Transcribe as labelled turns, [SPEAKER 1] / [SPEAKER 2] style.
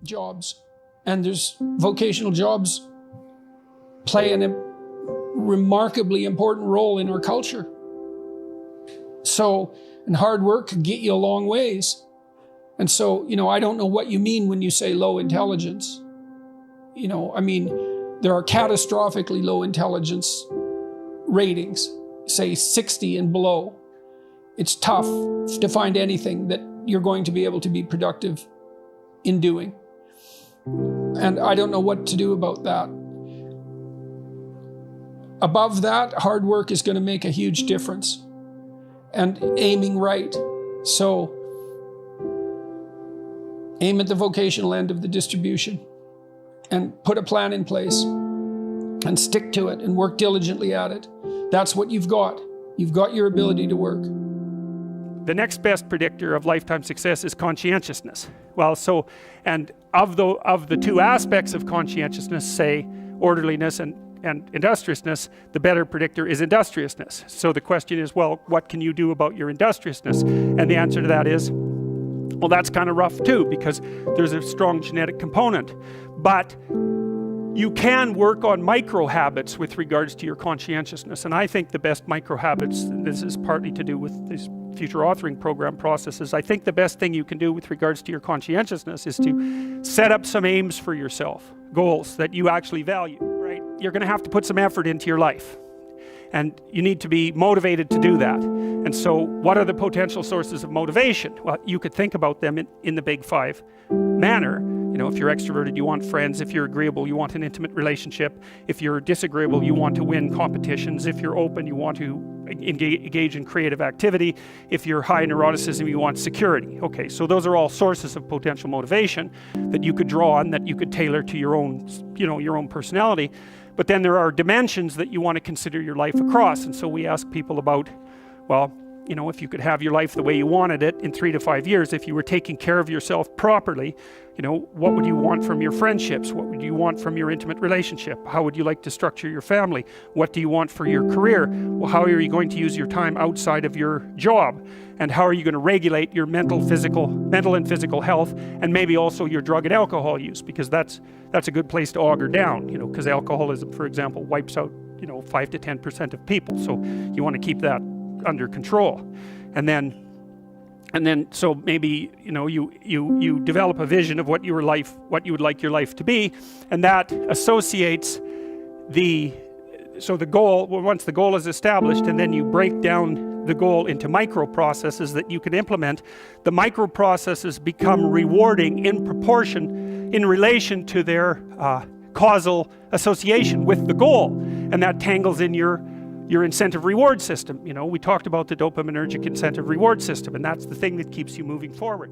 [SPEAKER 1] jobs, and there's vocational jobs play a remarkably important role in our culture. So, and hard work can get you a long ways. And so, I don't know what you mean when you say low intelligence. I mean, there are catastrophically low intelligence ratings, say 60 and below. It's tough to find anything that you're going to be able to be productive in doing. And I don't know what to do about that. Above that, hard work is going to make a huge difference. And aiming right. So, aim at the vocational end of the distribution and put a plan in place and stick to it and work diligently at it. That's what you've got. You've got your ability to work.
[SPEAKER 2] The next best predictor of lifetime success is conscientiousness. Well, and of the two aspects of conscientiousness, say orderliness and industriousness, the better predictor is industriousness. So the question is, well, what can you do about your industriousness? And the answer to that is, well, that's kind of rough too, because there's a strong genetic component. But you can work on micro habits with regards to your conscientiousness. And I think the best micro habits, and this is partly to do with these future authoring program processes, I think the best thing you can do with regards to your conscientiousness is to set up some aims for yourself, goals that you actually value, right? You're going to have to put some effort into your life. And you need to be motivated to do that. And so what are the potential sources of motivation? Well, you could think about them in the big five manner. If you're extroverted, you want friends. If you're agreeable, you want an intimate relationship. If you're disagreeable, you want to win competitions. If you're open, you want to engage in creative activity. If you're high neuroticism, you want security. Okay, so those are all sources of potential motivation that you could draw on, that you could tailor to your own personality. But then there are dimensions that you want to consider your life across. And so we ask people about, well, if you could have your life the way you wanted it in 3 to 5 years, if you were taking care of yourself properly, what would you want from your friendships? What would you want from your intimate relationship? How would you like to structure your family? What do you want for your career? Well, how are you going to use your time outside of your job? And how are you going to regulate your mental and physical health, and maybe also your drug and alcohol use? Because that's a good place to auger down, because alcoholism, for example, wipes out, 5 to 10% of people. So you want to keep that under control. And then so maybe you develop a vision of what you would like your life to be, and that associates the goal. Well, once the goal is established, and then you break down the goal into micro processes that you can implement, the micro processes become rewarding in proportion in relation to their causal association with the goal, and that tangles in your incentive reward system. We talked about the dopaminergic incentive reward system, and that's the thing that keeps you moving forward.